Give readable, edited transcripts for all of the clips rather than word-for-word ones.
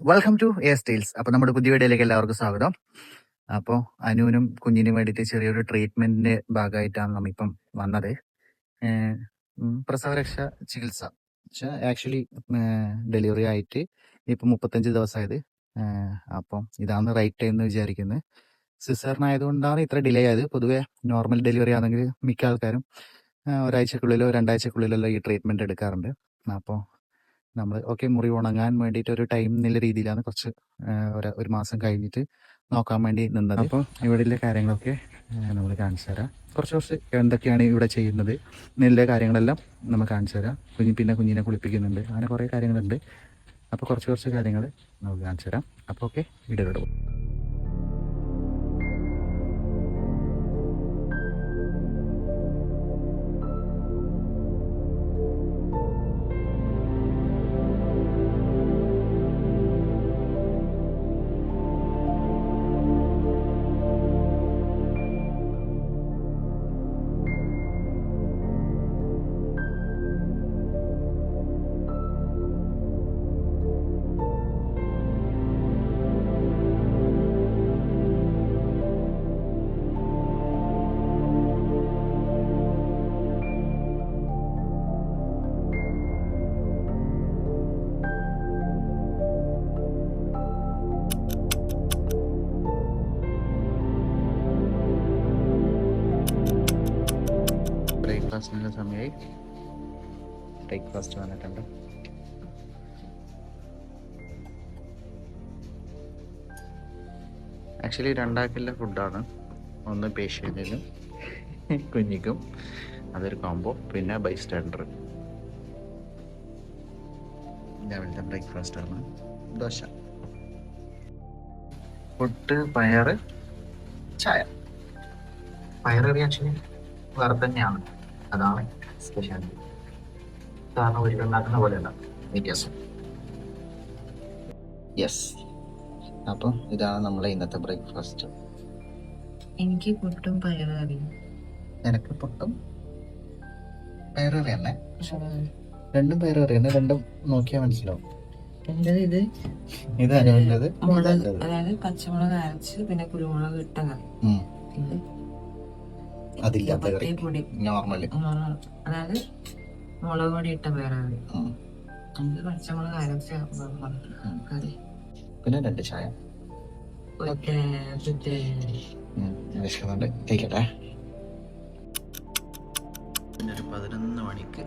Welcome to air styles. അപ്പോൾ നമ്മുടെ പുതിയ വീഡിയോയിലേക്ക് എല്ലാവർക്കും സ്വാഗതം. അപ്പോൾ അനുവിനും കുഞ്ഞിനും വേണ്ടിയിട്ട് ചെറിയൊരു ട്രീറ്റ്മെന്റിന്റെ ഭാഗമായിട്ടാണ് നമ്മിപ്പം വന്നത്. പ്രസവരക്ഷ ചികിത്സ ആക്ച്വലി ഡെലിവറി ആയിട്ട് ഇപ്പം 35 ദിവസമായത്. അപ്പം ഇതാണ് റൈറ്റ് ടൈം എന്ന് വിചാരിക്കുന്നത്. സിസേറിനായതുകൊണ്ടാണ് ഇത്ര ഡിലേ ആയത്. പൊതുവെ നോർമൽ ഡെലിവറി ആണെങ്കിൽ മിക്ക ആൾക്കാരും ഒരാഴ്ചക്കുള്ളിലോ 2 ആഴ്ചക്കുള്ളിലോ ഈ ട്രീറ്റ്മെന്റ് എടുക്കാറുണ്ട്. അപ്പോൾ നമ്മൾ മുറി ഉണങ്ങാൻ വേണ്ടിയിട്ട് ഒരു ടൈം എന്നുള്ള രീതിയിലാണ് കുറച്ച് ഒരു മാസം കഴിഞ്ഞിട്ട് നോക്കാൻ വേണ്ടി നിന്നത്. അപ്പോൾ ഇവിടെയുള്ള കാര്യങ്ങളൊക്കെ നമ്മൾ കാണിച്ചു തരാം. കുറച്ച് എന്തൊക്കെയാണ് ഇവിടെ ചെയ്യുന്നത് എന്നുള്ള കാര്യങ്ങളെല്ലാം നമ്മൾ കാണിച്ചു തരാം. കുഞ്ഞിനെ കുളിപ്പിക്കുന്നുണ്ട്, അങ്ങനെ കുറേ കാര്യങ്ങളുണ്ട്. അപ്പോൾ കുറച്ച് കാര്യങ്ങൾ നമുക്ക് കാണിച്ചു തരാം. അപ്പോൾ വീഡിയോയിലൂടെ പോകും. ബ്രേക്ക്ഫാസ്റ്റിനുള്ള സമയമായി. ബ്രേക്ക്ഫാസ്റ്റ് വന്നിട്ടുണ്ട്. ആക്ച്വലി 2 ആൾക്കുള്ള ഫുഡാണ്. ഒന്ന് പേഷ്യൻറ്റിനും കുഞ്ഞിക്കും, അതൊരു കോംബോ. പിന്നെ ബൈസ്റ്റാൻഡർ. രാവിലത്തെ ബ്രേക്ക്ഫാസ്റ്റാണ് ദോശ, പുട്ട്, പയർ, ചായ. പയറ് ആക്ച്വലി വേറെ തന്നെയാണ്, അതാണ് സ്പെഷ്യാലിറ്റി. സാധാരണ വീട്ടിലുണ്ടാക്കുന്ന പോലെയല്ല, വ്യത്യാസം. യെസ്, അപ്പം ഇതാണ് നമ്മളെ ഇന്നത്തെ ബ്രേക്ക്ഫാസ്റ്റ്. എനിക്ക് പുട്ടും പയറുകറിയും. എനിക്ക് പുട്ടും പയറുകറി തന്നെ. രണ്ടും പയറുകറി തന്നെ, രണ്ടും നോക്കിയാൽ മനസ്സിലാവും. ഇത് അനുവിൻ്റെത്. അതായത് പച്ചമുളക് അരച്ച് പിന്നെ കുരുമുളക് ഇട്ട കറി. അതില്ലാത്ത പൊടി നോർമല്, അതായത് മുളക് പൊടി ഇട്ട പയറുകറി. പച്ചമുളക് അരച്ച കറി. പിന്നെ 2 ചായ. കഴിക്കട്ടെ. പിന്നെ ഒരു 11 മണിക്ക്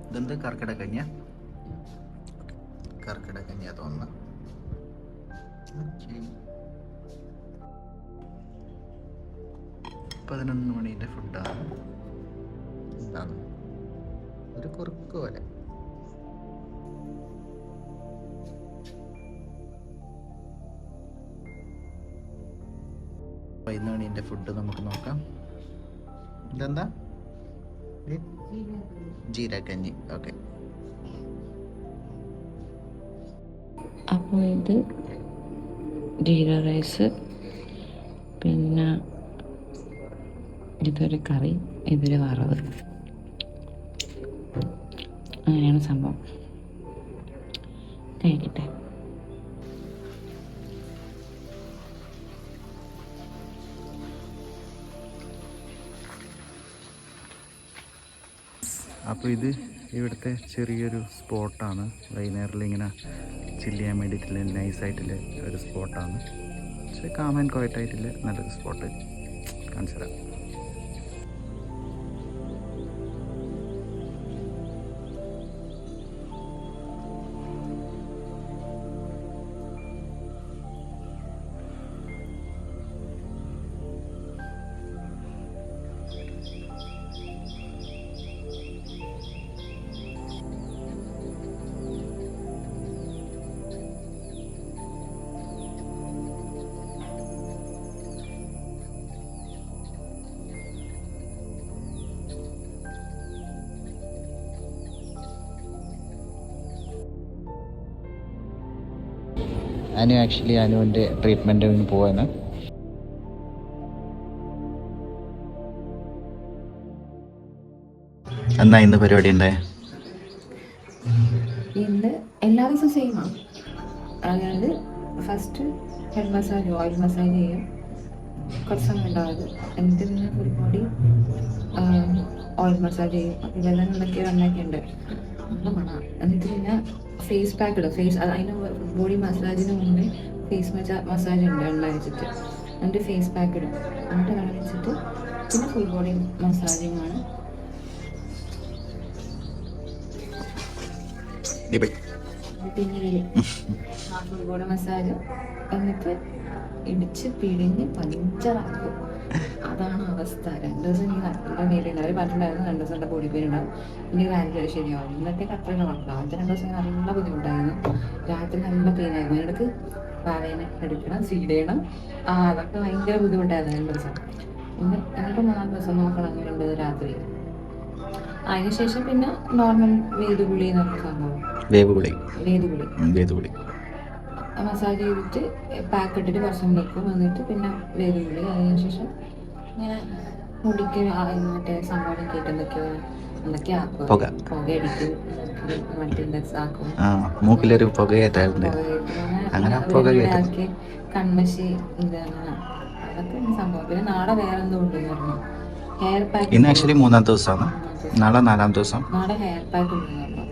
ഇതെന്ത് കർക്കിടകഞ്ഞ തോന്നുന്നു. 11 മണിന്റെ ഫുഡാണ്. എന്താണ് ഒരു കുറുക്ക് പോലെ. മണിന്റെ ഫുഡ് നമുക്ക് നോക്കാം. ഇതെന്താ? ജീരകഞ്ഞി. ഓക്കെ. അപ്പോൾ ഇത് ജീര റൈസ്, പിന്നെ ഇതൊരു കറി, ഇതൊരു വറവ്. അങ്ങനെയാണ് സംഭവം. കഴിക്കട്ടെ. അപ്പോൾ ഇത് ഇവിടുത്തെ ചെറിയൊരു സ്പോട്ടാണ്. വൈകുന്നേരത്തിൽ ഇങ്ങനെ ചില്ല് ചെയ്യാൻ വേണ്ടിയിട്ടുള്ള നൈസായിട്ടുള്ള ഒരു സ്പോട്ടാണ്. പക്ഷേ കാം ആൻഡ് ക്വയറ്റായിട്ടുള്ള നല്ലൊരു സ്പോട്ട് കാണിച്ചു തരാം. അനുവിൻ്റെ ട്രീറ്റ്മെൻറ്റിന് പോവാണ്. എന്നാ ഇന്ന് പരിപാടി ഉണ്ടായ? ഇന്ന് എല്ലാ ദിവസവും സെയിമാണ്. അതായത് first head massage, oil massage ചെയ്യും, കുറച്ച് സമയം ഉണ്ടാവും. എന്നിട്ട് പിന്നെ ഫുൾ ബോഡി ഓയിൽ മസാജ് ചെയ്യും. അപ്പം ഇതെല്ലാം എന്തൊക്കെയോ എണ്ണയൊക്കെ ഉണ്ട്, നല്ല മണമാണ്. എന്നിട്ട് പിന്നെ ഫേസ് പാക്ക് ഇടും. അതിന് ഫുൾ ബോഡി മസാജിന് മുന്നേ ഫേസ് മസാജ് ഉണ്ട് എണ്ണ വെച്ചിട്ട്. എന്നിട്ട് ഫേസ് പാക്ക് ഇടും, എന്നിട്ട് എണ്ണ വെച്ചിട്ട് പിന്നെ ഫുൾ ബോഡി മസാജിങ് ആണ്. പിന്നെ ഫുൾ ബോഡി മസാജ്, എന്നിട്ട് ഇടിച്ച് പിഴിഞ്ഞ് പഞ്ചറാക്കും. അതാണ് അവസ്ഥ. 2 ദിവസം എനിക്ക് നല്ല പേരുണ്ട്. അവർ പറഞ്ഞിട്ടുണ്ടായിരുന്നു 2 ദിവസം എൻ്റെ ബോഡി പെയിൻ ഉണ്ടാവും, ഇനി രാത്രി ശരിയാവും. ഇന്നത്തേക്ക് അത്രയും കുഴപ്പമില്ല. ആദ്യത്തെ 2 ദിവസം നല്ല ബുദ്ധിമുട്ടായിരുന്നു. രാത്രി നല്ല പെയിൻ ആയിരുന്നു. അതിനിടയ്ക്ക് വാവേനെ എടുക്കണം, ഫീഡ് ചെയ്യണം. അതൊക്കെ ഭയങ്കര ബുദ്ധിമുട്ടായിരുന്നു 2 ദിവസം. എന്നിട്ട് 3-4 ദിവസം നോക്കണം 2 രാത്രി. അതിനുശേഷം പിന്നെ നോർമൽ വേദുകുളി എന്നൊക്കെ സംഭവം, വേദുകുളി മസാജ് ചെയ്തിട്ട് പാക്ക് ഇട്ടിട്ട് കുറച്ച് വെക്കും. എന്നിട്ട് പിന്നെ വേദുകുളി. അതിനുശേഷം ഇങ്ങനെ മുടിക്ക് മറ്റേ സംഭവം കേട്ടെന്തൊക്കെയോ എന്തൊക്കെയാ ആക്കും, പുകയടിക്കും, മറ്റേ ആക്കും, മൂക്കിലൊരു പുകയേറ്റാറുണ്ട്. അങ്ങനെ ആക്കി കൺമശി ഇത് അങ്ങനെ അതൊക്കെ സംഭവം. പിന്നെ നാളെ വേറെ എന്തോ ഉണ്ടെന്ന് പറഞ്ഞു, ഹെയർ പാക്ക്. ഇന്ന് ആക്ച്വലി 3-ാം ദിവസമാണ്, നാളെ 4-ാം ദിവസം. നാളെ ഹെയർ പാക്ക് ഉണ്ടെന്ന് പറഞ്ഞു.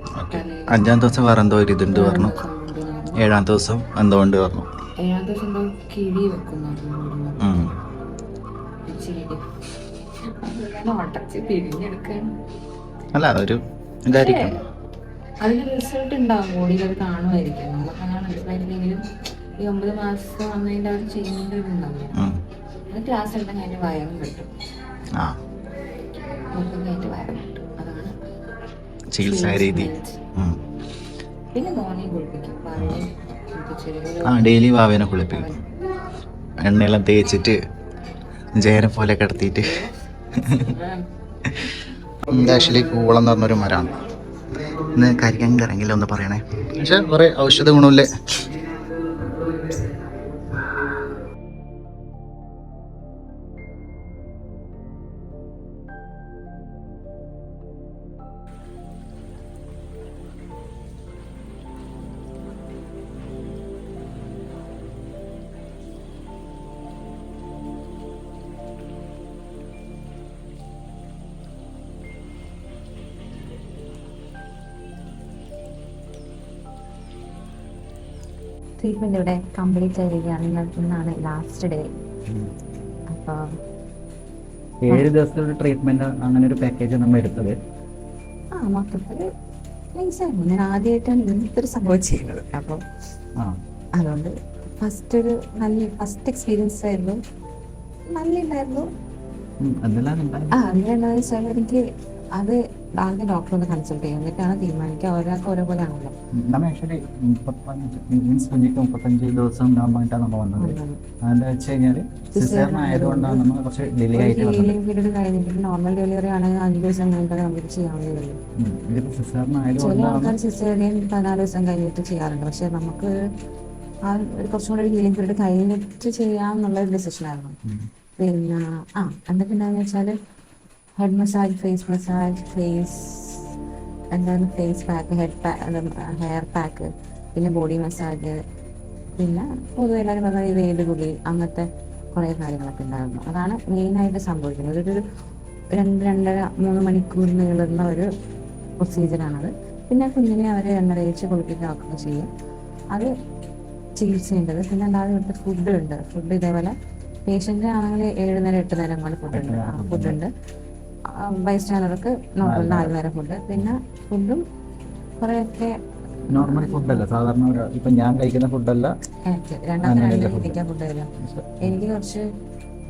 5-ാം ദിവസം വേറെ എന്തോ ഒരു ഇതുണ്ട് പറഞ്ഞു. 7-ാം ദിവസം എന്തോ ഉണ്ട് പറഞ്ഞു. 7-ാം ദിവസം എന്തോ കിഴി വെക്കുന്നു. അല്ല അതൊരു ഇതായിരിക്കും, അതിന് റിസൾട്ട് ഉണ്ടാവും, ബോഡിയിൽ അത് കാണുമായിരിക്കും. നമുക്ക് അങ്ങനെ മനസ്സിലായിട്ടില്ലെങ്കിലും ഈ 9 മാസം വന്നതിൻ്റെ അവർ ചെയ്യുന്നതിൻ്റെ ഒരു ഉണ്ടാവും. എന്നിട്ട് ആ സ്ഥലത്ത് അതിൻ്റെ വയറും കിട്ടും, അതിൻ്റെ വയറും കിട്ടും. അതാണ് ചികിത്സാ രീതി. പിന്നെ മോനെ കുളിപ്പിക്കും, ഡെയിലി വാവേനെ കുളിപ്പിക്കും, എണ്ണയെല്ലാം തേച്ചിട്ട് ജയനെ പോലെ കിടത്തിയിട്ട്. ആക്ച്വലി കൂളം എന്ന് പറഞ്ഞൊരു മരമാണ്. ഇന്ന് കരിക്കാൻ ഇറങ്ങില്ല ഒന്ന് പറയണേ. പക്ഷെ കുറെ ഔഷധ ഗുണമില്ലേ. ട്രീറ്റ്മെന്റ് ഇവിടെ കംപ്ലീറ്റ് ആയിരിക്കുകയാണ്. ഇന്നാണ് ലാസ്റ്റ് ഡേ. അപ്പോൾ 7 ദിവസത്തെ ട്രീറ്റ്മെന്റ് അങ്ങനെ ഒരു പാക്കേജ് നമ്മൾ എടുത്തത്. മൊത്തത്തിൽ നൈസായിരുന്നു. ഞാൻ ആദ്യമായിട്ടാണ് ഇങ്ങനത്തെ ഒരു സംഭവം ചെയ്യുന്നത്. അപ്പോൾ അതുകൊണ്ട് ഫസ്റ്റ് എക്സ്പീരിയൻസ് ആയിരുന്നു, നല്ല ഉണ്ടായിരുന്നു. അതിലെന്താണെന്ന് വെച്ചാൽ എനിക്ക് അത് ആദ്യം ഡോക്ടറെ ഒന്ന് കൺസൾട്ട് ചെയ്യും, എന്നിട്ടാണ് തീരുമാനിക്കുക. ഒരാൾക്ക് ഓരോ പോലെ ആണല്ലോ. നമ്മൾ ആക്ച്വലി 35 ദിവസം ഉണ്ടാകുമ്പോഴാണ് നമ്മൾ വന്നത്. അതെന്താ വെച്ച് കഴിഞ്ഞാൽ ആയതുകൊണ്ടാണ് നമ്മൾ കുറച്ച് ഡിലേ ആയിട്ട് ഹീലിംഗ് പീരീഡ് കഴിഞ്ഞിട്ട് നോർമൽ ഡെലിവറി ആണെങ്കിൽ 5 ദിവസം കഴിഞ്ഞിട്ട് കംപ്ലീറ്റ് ചെയ്യാവുന്നതേ. ചില ആൾക്കാർ സിസേറിയൻ 14 ദിവസം കഴിഞ്ഞിട്ട് ചെയ്യാറുണ്ട്. പക്ഷെ നമുക്ക് ഒരു കുറച്ചും കൂടെ ഒരു ഹീലിംഗ് പീരീഡ് കഴിഞ്ഞിട്ട് ചെയ്യാമെന്നുള്ള ഒരു ഡിസിഷനായിരുന്നു. പിന്നെ എന്തൊക്കെ ഉണ്ടാകുന്ന വെച്ചാൽ head massage, face massage, face pack, hair pack, പിന്നെ ബോഡി മസാജ്, പിന്നെ പൊതുവെ എല്ലാവരും പറഞ്ഞ വേദുകുളി, അങ്ങനത്തെ കുറേ കാര്യങ്ങളൊക്കെ ഉണ്ടായിരുന്നു. അതാണ് മെയിനായിട്ട് സംഭവിക്കുന്നത്. ഒരു 2-2.5-3 മണിക്കൂർ നീളുന്ന ഒരു പ്രൊസീജിയറാണത്. പിന്നെ കുഞ്ഞിനെ അവർ എണ്ണ തേച്ച് കുളിപ്പിക്കുകയൊക്കെ ചെയ്യും. അത് ചികിത്സയുണ്ടത്. പിന്നെ അല്ലാതെ ഇവിടുത്തെ ഫുഡ് ഇതേപോലെ പേഷ്യൻ്റ് ആണെങ്കിൽ 7 നേരം 8 നേരം കൊണ്ട് ഫുഡുണ്ട്. ബൈസ്റ്റാൻഡർക്ക് നോർമൽ 4 നേരം ഫുഡ്. പിന്നെ ഫുഡും കുറേയൊക്കെ നോർമൽ ഫുഡല്ല, സാധാരണ ഇപ്പം ഞാൻ കഴിക്കുന്ന ഫുഡല്ല. 2 ഫുഡ് തരും. എനിക്ക് കുറച്ച്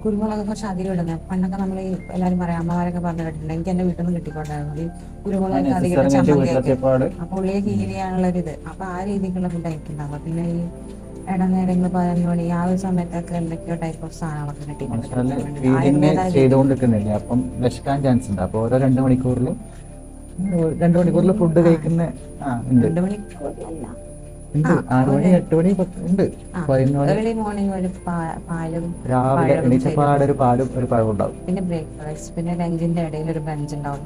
കുരുമുളക് കുറച്ച് അധികം ഇടുന്നത്. പണ്ടൊക്കെ നമ്മൾ ഈ എല്ലാവരും പറയാം, അമ്മമാരൊക്കെ പറഞ്ഞു കേട്ടിട്ടുണ്ട്. എനിക്ക് എൻ്റെ വീട്ടിൽ നിന്ന് കിട്ടിക്കൊണ്ടായിരുന്നു ഈ കുരുമുളക് അധികം ചമ്മന്തിയൊക്കെ. അപ്പോൾ ഉള്ളിലേക്ക് ഹീൽ ചെയ്യാനുള്ളൊരിത്. അപ്പോൾ ആ രീതിക്കുള്ള ഫുഡ് കഴിക്കുന്നുണ്ടാവുക. പിന്നെ ഈ ഇടനേരങ്ങൾ 11 മണി ആ ഒരു സമയത്തൊക്കെ എന്തൊക്കെയോ ടൈപ്പ് ഓഫ് സാധനങ്ങളൊക്കെ കിട്ടിയിട്ടുണ്ട്. ചെയ്തുകൊണ്ടിരിക്കുന്നില്ല, അപ്പം വിശക്കാൻ ചാൻസ് ഉണ്ട്. അപ്പോൾ ഓരോ 2 മണിക്കൂറിൽ ഫുഡ് കഴിക്കുന്ന 2 മണിക്കൂറിലല്ല, 6 മണി 8 മണി ഉണ്ട്. ഏർലി മോർണിംഗ് ഒരു പാലും രാവിലെ എണീച്ചപ്പാട് ഒരു പാലും ഒരു പഴവും ഉണ്ടാവും. പിന്നെ ബ്രേക്ക്ഫാസ്റ്റ്, പിന്നെ ലഞ്ചിന്റെ ഇടയിൽ ഒരു ബ്രഞ്ച് ഉണ്ടാവും.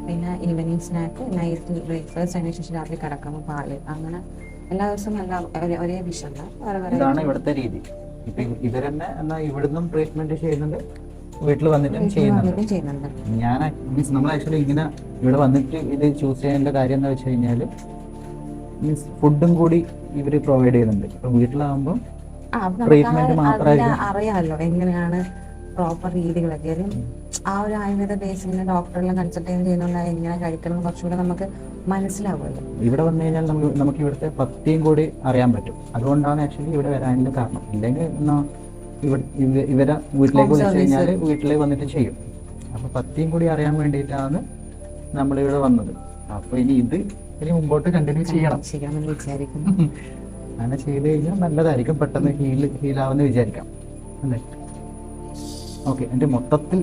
പിന്നെ ഈവനിങ് സ്നാക്ക്, നൈറ്റ് ബ്രേക്ക്ഫാസ്റ്റ്, അതിനുശേഷം രാത്രി കിടക്കുമ്പോൾ പാല്. അങ്ങനെ എല്ലാ ദിവസവും എല്ലാം ഒരേ വിഷയല്ല, വേറെ വേറെ. ഇതാണ് ഇവിടുത്തെ രീതി. ഇപ്പൊ ഇവരെന്നെ എന്നാൽ ഇവിടുന്നും ട്രീറ്റ്മെന്റ് ചെയ്യുന്നുണ്ട്, വീട്ടിൽ വന്നിട്ടും ചെയ്യുന്നുണ്ട്. ചെയ്യുന്നുണ്ട്. ഞാൻ മീൻസ് നമ്മൾ ആക്ച്വലി ഇങ്ങനെ ഇവിടെ വന്നിട്ട് ഇത് ചൂസ് ചെയ്യേണ്ട കാര്യം എന്താ വെച്ച് കഴിഞ്ഞാൽ മീൻസ് ഫുഡും കൂടി ഇവർ പ്രൊവൈഡ് ചെയ്യുന്നുണ്ട്. ഇപ്പൊ വീട്ടിലാകുമ്പോൾ ട്രീറ്റ്മെന്റ് മാത്രമായിരിക്കും. അറിയാമല്ലോ എങ്ങനെയാണ് പ്രോപ്പർ രീതികളൊക്കെ. ആ ഒരു ആയുർവേദ ബേസിന് ഡോക്ടറെല്ലാം കൺസൾട്ട് ചെയ്യുന്നുള്ള എങ്ങനെ കഴിക്കണം കുറച്ചുകൂടെ നമുക്ക് മനസ്സിലാവുമല്ലോ. ഇവിടെ വന്നു കഴിഞ്ഞാൽ നമുക്ക് ഇവിടുത്തെ പത്തിയും കൂടി അറിയാൻ പറ്റും. അതുകൊണ്ടാണ് ആക്ച്വലി ഇവിടെ വരാനുള്ള കാരണം. ഇല്ലെങ്കിൽ ഇവരെ വീട്ടിലേക്ക് വിളിച്ചു കഴിഞ്ഞാൽ വീട്ടിലേക്ക് വന്നിട്ട് ചെയ്യും. അപ്പൊ പത്തിയും കൂടി അറിയാൻ വേണ്ടിയിട്ടാണ് നമ്മളിവിടെ വന്നത്. അപ്പൊ ഇനി മുമ്പോട്ട് കണ്ടിന്യൂ ചെയ്യണം. വിചാരിക്കുന്നു. അങ്ങനെ ചെയ്ത് കഴിഞ്ഞാൽ നല്ലതായിരിക്കും, പെട്ടെന്ന് ഹീലാവെന്ന് വിചാരിക്കാം അല്ലേ. ഓക്കെ, എന്റെ മൊത്തത്തിൽ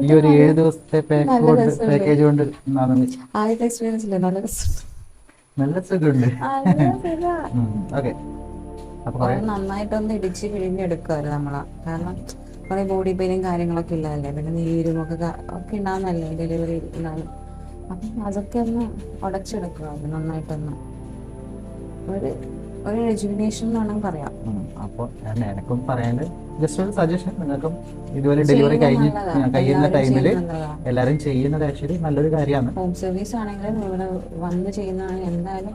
ഈ ഒരു 7 ദിവസത്തെ പാക്കേജ് കൊണ്ട് ആദ്യത്തെ എക്സ്പീരിയൻസ് ഇല്ലേ, നല്ല സുഖമുണ്ട്. ഓക്കെ, നന്നായിട്ടൊന്ന് ഇടിച്ച് പിഴിഞ്ഞെടുക്കുമായിരുന്നു നമ്മളാ. കാരണം കുറെ ബോഡി പെയിനും കാര്യങ്ങളൊക്കെ ഇല്ലതല്ലേ, പിന്നെ നീരും ഒക്കെ ഉണ്ടാകുന്നല്ലേ ഡെലിവറി ഉണ്ടാകും. അപ്പം അതൊക്കെ ഒന്ന് ഉടച്ചെടുക്കുമായിരുന്നു നന്നായിട്ടൊന്ന്. ഒരു റെജുവിനേഷൻ എന്ന് വേണമെങ്കിൽ പറയാം. അപ്പോൾ എനിക്കും പറയാനുള്ളത് ജസ്റ്റ് ഒരു സജഷൻ, നിങ്ങൾക്കും ഇതുപോലെ ഡെലിവറി കഴിയുന്ന ടൈമിൽ എല്ലാവരും ചെയ്യുന്നത് ആക്ച്വലി നല്ലൊരു കാര്യമാണ്. ഹോം സർവീസ് ആണെങ്കിലും ഇവിടെ വന്ന് ചെയ്യുന്നതാണെങ്കിൽ എന്തായാലും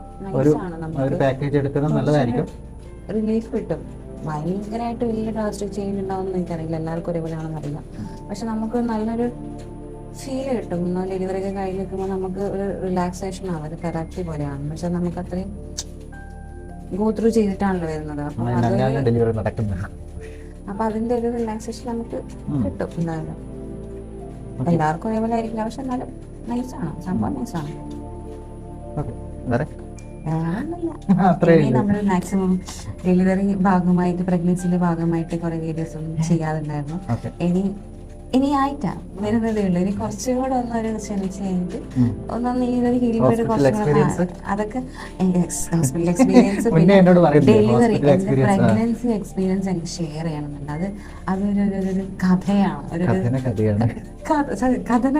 ഒരു പാക്കേജ് എടുക്കുന്നത് നല്ലതായിരിക്കും. റിലീഫ് കിട്ടും. ഭയങ്കരമായിട്ട് വലിയ ഡ്രാസ്റ്റിക് ചേഞ്ച് ഉണ്ടാവുമെന്ന് എനിക്കറിയില്ല, എല്ലാവർക്കും ഒരേപോലെയാണെന്ന് അറിയാം. പക്ഷെ നമുക്ക് നല്ലൊരു ഫീൽ കിട്ടും. ഡെലിവറി ഒക്കെ കഴിഞ്ഞ് നിൽക്കുമ്പോൾ നമുക്ക് ഒരു റിലാക്സേഷൻ ആവും. ഒരു തെറാപ്പി പോലെയാണ്. പക്ഷെ നമുക്ക് അത്രയും ഗോ ത്രൂ ചെയ്തിട്ടാണല്ലോ വരുന്നത്. അപ്പൊ അതിന്റെ ഒരു റിലാക്സേഷൻ നമുക്ക് കിട്ടും എന്തായാലും. എല്ലാവർക്കും ഒരേപോലെ ആയിരിക്കില്ല, പക്ഷെ എന്നാലും നൈസാണ് സംഭവം, നൈസാണ്. നമ്മൾ മാക്സിമം ഡെലിവറി ഭാഗമായിട്ട് പ്രഗ്നൻസിന്റെ ഭാഗമായിട്ട് കുറെ വീഡിയോസ് ഒന്നും ചെയ്യാറുണ്ടായിരുന്നു. ഇനി ആയിട്ടാ വരുന്നതേ ഉള്ളൂ. ഇനി കുറച്ചും കൂടെ ഒന്നൊരു ക്ഷണിച്ച് കഴിഞ്ഞിട്ട് ഒന്നൊന്ന് ഈ ഒരു ഹീലിംഗ് കുറച്ചും അതൊക്കെ ഹോസ്പിറ്റൽ എക്സ്പീരിയൻസ്, പിന്നെ ഡെലിവറി പ്രഗ്നൻസി എക്സ്പീരിയൻസ് എനിക്ക് ഷെയർ ചെയ്യണമെന്നുണ്ട്. അതൊരു കഥയാണ്,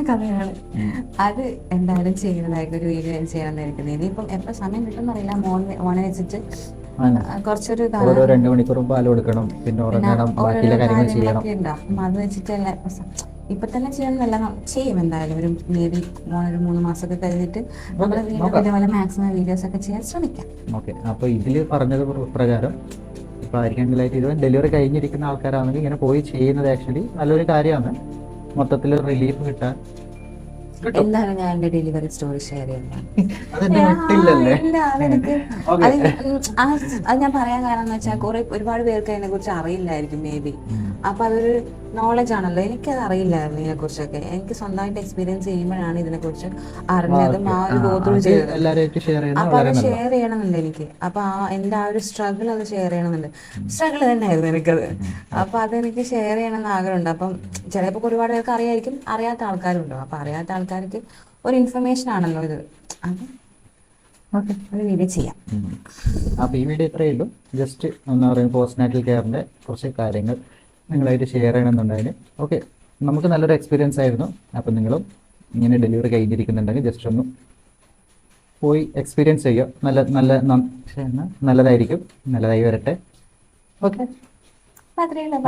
കഥയാണ്. അത് എന്തായാലും ചെയ്യുന്നതായിട്ട് ഒരു വീഡിയോ ചെയ്യണമെന്നിരിക്കുന്നത്. ഇനിയിപ്പം എപ്പോൾ സമയം കിട്ടുമെന്നറിയില്ല. മോനെ വെച്ചിട്ട് കുറച്ചൊരു 2 മണിക്കൂറും പാൽ കൊടുക്കണം, പിന്നെ ഉറങ്ങണം, ബാക്കിയുള്ള കാര്യങ്ങൾ ചെയ്യണം. അത് വെച്ചിട്ടല്ല ഇപ്പൊ തന്നെ ചെയ്യണമെന്നല്ല, ചെയ്യും എന്തായാലും. ഒരു മേബി ഒരു 3 മാസമൊക്കെ കഴിഞ്ഞിട്ട് നമ്മുടെ ഇതേപോലെ മാക്സിമം വീഡിയോസ് ഒക്കെ ചെയ്യാൻ ശ്രമിക്കാം. ഓക്കെ, അപ്പൊ ഇതില് പറഞ്ഞത് പ്രകാരം ഇപ്പൊ ആയിരിക്കെങ്കിലായിട്ട് ഇത് ഡെലിവറി കഴിഞ്ഞിരിക്കുന്ന ആൾക്കാരാണെങ്കിൽ ഇങ്ങനെ പോയി ചെയ്യുന്നത് ആക്ച്വലി നല്ലൊരു കാര്യമാണ്. മൊത്തത്തിൽ റിലീഫ് കിട്ടാൻ. എന്താണ് ഞാൻ എന്റെ ഡെലിവറി സ്റ്റോറി ഷെയർ ചെയ്യുന്നത്? അത് ഞാൻ പറയാൻ കാരണം എന്ന് വെച്ചാൽ ഒരുപാട് പേർക്ക് അതിനെ കുറിച്ച് അറിയില്ലായിരിക്കും മേ ബി. അപ്പൊ അതൊരു നോളജ് ആണല്ലോ. എനിക്കത് അറിയില്ലായിരുന്നു ഇതിനെ കുറിച്ചൊക്കെ. എനിക്ക് സ്വന്തമായിട്ട് എക്സ്പീരിയൻസ് ചെയ്യുമ്പോഴാണ് ഇതിനെ കുറിച്ച് അറിഞ്ഞതും ആ ഒരു ഗോ ത്രൂ ചെയ്തത്. അപ്പൊ അത് ഷെയർ ചെയ്യണമെന്നുണ്ട് എനിക്ക്. അപ്പൊ എന്റെ ആ ഒരു സ്ട്രഗിൾ അത് ഷെയർ ചെയ്യണമെന്നുണ്ട്. സ്ട്രഗിൾ തന്നെയായിരുന്നു എനിക്കത്. അപ്പൊ അതെനിക്ക് ഷെയർ ചെയ്യണമെന്ന് ആഗ്രഹമുണ്ട്. അപ്പം ചിലപ്പോൾ ഒരുപാട് പേർക്ക് അറിയായിരിക്കും, അറിയാത്ത ആൾക്കാരുണ്ടോ. അപ്പൊ അറിയാത്ത ആൾക്കാർക്ക് ഒരു ഇൻഫർമേഷൻ ആണല്ലോ ഇത്. ഒരു വീഡിയോ ചെയ്യാം. അപ്പോൾ ഈ വീഡിയോ ഇത്രയേ ഉള്ളൂ. ജസ്റ്റ് എന്താ പറയുക, പോസ്റ്റ്നാറ്റൽ കെയറിൻ്റെ കുറച്ച് കാര്യങ്ങൾ നിങ്ങളായിട്ട് ഷെയർ ചെയ്യണമെന്നുണ്ടായിരുന്നു. ഓക്കെ, നമുക്ക് നല്ലൊരു എക്സ്പീരിയൻസ് ആയിരുന്നു. അപ്പം നിങ്ങളും ഇങ്ങനെ ഡെലിവറി കഴിഞ്ഞിരിക്കുന്നുണ്ടെങ്കിൽ ജസ്റ്റ് ഒന്ന് പോയി എക്സ്പീരിയൻസ് ചെയ്യുക. നല്ലതായിരിക്കും. നല്ലതായി വരട്ടെ. ഓക്കെ, അത്രയേ ഉള്ളൂ.